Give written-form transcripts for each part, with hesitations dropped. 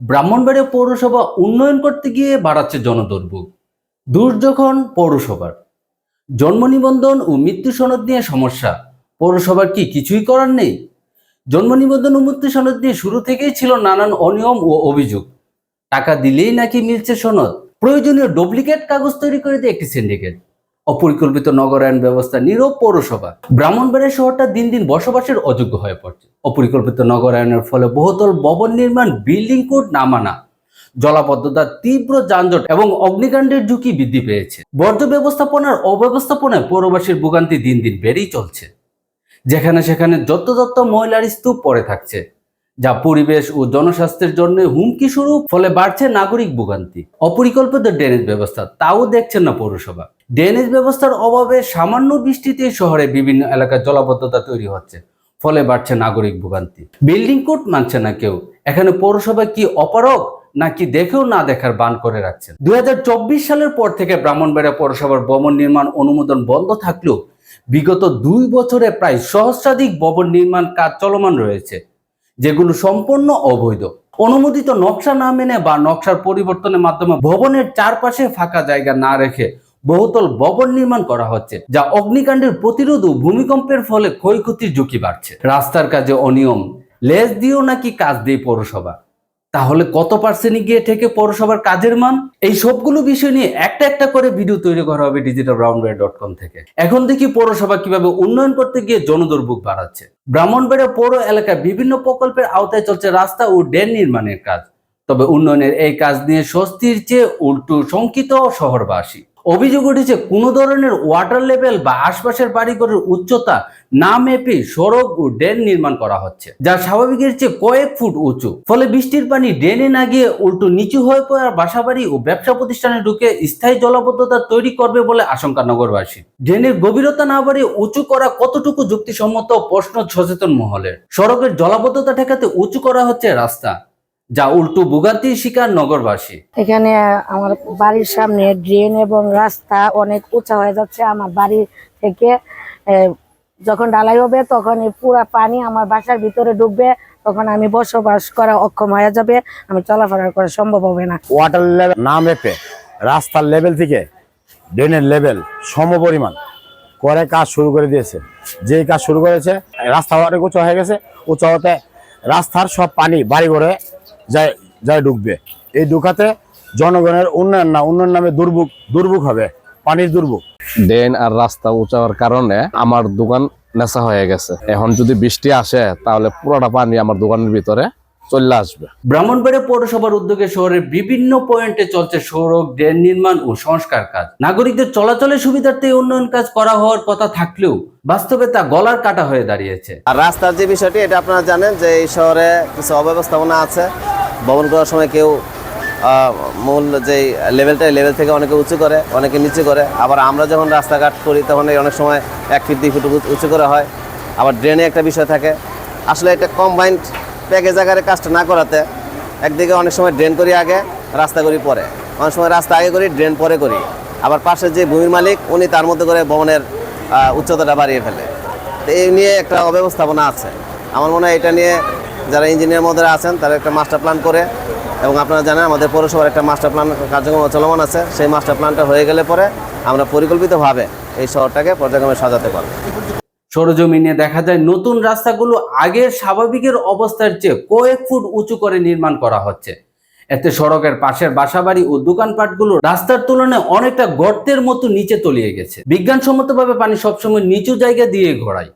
ব্রাহ্মণবাড়িয়া পৌরসভা উন্নয়ন করতে গিয়ে বাড়াচ্ছে জনদুর্ভোগ। দুর্যোখন পৌরসভার জন্ম নিবন্ধন ও মৃত্যু সনদ নিয়ে সমস্যা। পৌরসভার কি কিছুই করার নেই? জন্ম নিবন্ধন ও মৃত্যু সনদ নিয়ে শুরু থেকেই ছিল নানান অনিয়ম ও অভিযোগ। টাকা দিলেই নাকি মিলছে সনদ, প্রয়োজনীয় ডুপ্লিকেট কাগজ তৈরি করে দেয় একটি সিন্ডিকেট। অপরিকল্পিত নগরায়ণ ব্যবস্থা, নীরব পৌরসভা। ব্রাহ্মণবাড়িয়া শহরটা দিন দিন বসবাসের অযোগ্য হয়ে পড়ছে। অপরিকল্পিত নগরায়নের ফলে বহুতল ভবন নির্মাণ, বিল্ডিং কোড না মানা, জলাবদ্ধতা, তীব্র যানজট এবং অগ্নিকাণ্ডের ঝুঁকি বৃদ্ধি পেয়েছে। বর্জ্য ব্যবস্থাপনার অব্যবস্থাপনায় পৌরবাসীর ভোগান্তি দিন দিন বেড়েই চলছে। যেখানে সেখানে যত্র ময়লার স্তূপ পড়ে থাকছে, যা পরিবেশ ও জনস্বাস্থ্যের জন্য হুমকি স্বরূপ। ফলে বাড়ছে নাগরিক ভোগান্তি। অপরিকল্পিত ড্রেনেজ ব্যবস্থা, তাও দেখছেন না পৌরসভা। ড্রেনেজ ব্যবস্থার অভাবে সামান্য বৃষ্টিতে শহরে বিভিন্ন এলাকায় জলাবদ্ধতা তৈরি হচ্ছে, ফলে বাড়ছে নাগরিক ভোগান্তি। বিল্ডিং কোড মানছে না কেউ। এখানে পৌরসভা কি অপারগ, নাকি দেখেও না দেখার বান করে রাখছেন? 2024 সালের পর থেকে ব্রাহ্মণবাড়িয়া পৌরসভার ভবন নির্মাণ অনুমোদন বন্ধ থাকলেও বিগত 2 বছরে প্রায় সহস্রাধিক ভবন নির্মাণ কাজ চলমান রয়েছে, যেগুলো সম্পূর্ণ অবৈধ। অনুমোদিত নকশা না মেনে বা নকশার পরিবর্তনের মাধ্যমে ভবনের চারপাশে ফাঁকা জায়গা না রেখে বহুতল ভবন নির্মাণ করা হচ্ছে, যা অগ্নিকাণ্ডের প্রতিরোধ ও ভূমিকম্পের ফলে ক্ষয়ক্ষতির ঝুঁকি বাড়ছে। রাস্তার কাজে অনিয়ম, লেজ দিয়েও নাকি কাজ দেয় পৌরসভা। তাহলে কত পার্সেন্ট গিয়ে থেকে পৌরসভার কাজের মান? এই সবগুলো বিষয় নিয়ে একটা একটা করে ভিডিও তৈরি করা হবে digitalbrownbarea.com থেকে। এখন দেখি পৌরসভা কিভাবে উন্নয়ন করতে গিয়ে জনদুর্ভোগ বাড়াচ্ছে। ব্রাহ্মণবাড়িয়া পৌর এলাকায় বিভিন্ন প্রকল্পের আওতায় চলছে রাস্তা ও ড্রেন নির্মাণের কাজ। তবে উন্নয়নের এই কাজ নিয়ে স্বস্তির চেয়ে উল্টো শঙ্কিত শহরবাসী। অভিযোগ উঠেছে কোনো ধরনের ওয়াটার লেভেল বা আশপাশের বাড়িঘরের উচ্চতা না মেপে সড়ক ও ড্রেন নির্মাণ করা হচ্ছে, যা স্বাভাবিকের চেয়ে কয়েক ফুট উঁচু। ফলে বৃষ্টির পানি ড্রেনে না গিয়ে উল্টো নিচু হয়ে পড়া বাসাবাড়ি ও ব্যবসা প্রতিষ্ঠানে ঢুকে স্থায়ী জলাবদ্ধতা তৈরি করবে বলে আশঙ্কা নগরবাসী। ড্রেনের গভীরতা না বাড়িয়ে উঁচু করা কতটুকু যুক্তিসম্মত, প্রশ্ন সচেতন মহলের। সড়কের জলাবদ্ধতা ঠেকাতে উঁচু করা হচ্ছে রাস্তা, যা উল্টো ভোগান্তির শিকার নগরবাসী। এখানে আমার বাড়ির সামনে ড্রেন এবং রাস্তা অনেক উঁচা হয়ে যাচ্ছে। আমার বাড়ি থেকে যখন ঢালাই হবে তখন এই পুরা পানি আমার বাসার ভিতরে ঢুকবে, তখন আমি বসবাস করা অক্ষম হয়ে যাবে, আমি চলাফেরা করা সম্ভব হবে না। ওয়াটার লেভেল না মেপে রাস্তার লেভেল থেকে ড্রেনের লেভেল সমপরিমাণ করে কাজ শুরু করে দিয়েছে। যেই কাজ শুরু করেছে, রাস্তা অনেক উঁচু হয়ে গেছে। উঁচু হতে রাস্তার সব পানি বাড়ি ঘরে যায় ঢুকবে। এই ঢুকাতে জনগণের উন্নয়ন না, উন্নয়ন নামে দুর্ভোগ হবে, পানির দুর্ভোগ। ড্রেন আর রাস্তা উঁচা হওয়ার কারণে আমার দোকান নেশা হয়ে গেছে। এখন যদি বৃষ্টি আসে তাহলে পুরোটা পানি আমার দোকানের ভিতরে চলে আসবে। ব্রাহ্মণবাড়িয়া পৌরসভার উদ্যোগে শহরের বিভিন্ন পয়েন্টে চলছে সড়ক, ড্রেন নির্মাণ ও সংস্কার কাজ। নাগরিকদের চলাচলের সুবিধার্থে উন্নয়ন কাজ করা হওয়ার কথা থাকলেও বাস্তবে তা গলার কাটা হয়ে দাঁড়িয়েছে। আর রাস্তার যে বিষয়টি, এটা আপনারা জানেন যে এই শহরে কিছু অব্যবস্থাপনা আছে। ভবন করার সময় কেউ মূল যে লেভেল থেকে অনেকে উঁচু করে, অনেকে নিচু করে। আবার আমরা যখন রাস্তাঘাট করি তখন অনেক সময় 1 ফিট 2 ফিট উঁচু করা হয়। আবার ড্রেনে একটা বিষয় থাকে। আসলে এটা কম্বাইন্ড প্যাকেজ আকারে কাজটা না করাতে একদিকে অনেক সময় ড্রেন করি আগে, রাস্তা করি পরে, অনেক সময় রাস্তা আগে করি, ড্রেন পরে করি। আবার পাশে যে ভূমির মালিক উনি তার মধ্যে করে ভবনের উচ্চতাটা বাড়িয়ে ফেলে। তো এই নিয়ে একটা অব্যবস্থাপনা আছে। আমার মনে হয় এটা নিয়ে যারা ইঞ্জিনিয়ার মধ্যে আছেন তারা একটা মাস্টার প্ল্যান করে, এবং আপনারা জানেন আমাদের পৌরসভার একটা মাস্টার প্ল্যান কার্যক্রম চলমান আছে। সেই মাস্টার প্ল্যানটা হয়ে গেলে পরে আমরা পরিকল্পিতভাবে এই শহরটাকে পর্যায়ক্রমে সাজাতে পারবো। সরজমিনে দেখা যায় নতুন রাস্তাগুলো আগের স্বাভাবিকের অবস্থার চেয়ে কয়েক ফুট উঁচু করে নির্মাণ করা হচ্ছে। এতে সড়কের পাশের বাসাবাড়ি ও দোকানপাটগুলো রাস্তার তুলনায় অনেকটা গর্তের মতো নিচে তলিয়ে গেছে। বিজ্ঞানসম্মতভাবে পানি সবসময় নিচু জায়গা দিয়ে গড়ায়,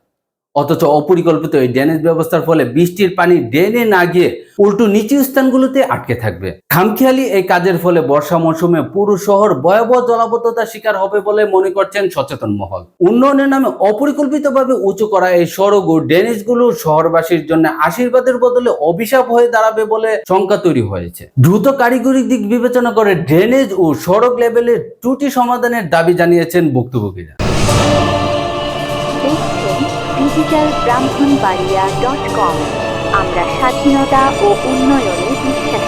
অথচ অপরিকল্পিত এই ড্রেনেজ ব্যবস্থার ফলে বৃষ্টির পানি ড্রেনে না গিয়ে উল্টো নিচু স্থানগুলোতে আটকে থাকবে। খামখেয়ালি এই কাজের ফলে বর্ষা মৌসুমে পুরো শহর ভয়াবহ জলাবদ্ধতার শিকার হবে বলে মনে করছেন সচেতন মহল। উন্নয়নের নামে অপরিকল্পিতভাবে উঁচু করা এই সড়ক ও ড্রেনেজগুলো শহরবাসীর জন্য আশীর্বাদের বদলে অভিশাপ হয়ে দাঁড়াবে বলে শঙ্কা তৈরি হয়েছে। দ্রুত কারিগরি দিক বিবেচনা করে ড্রেনেজ ও সড়ক লেভেলের ত্রুটি সমাধানের দাবি জানিয়েছেন ভুক্তভোগীরা। digitalbrownbarea.com আমরা স্বাধীনতা ও উন্নয়নে বিশ্বাসী।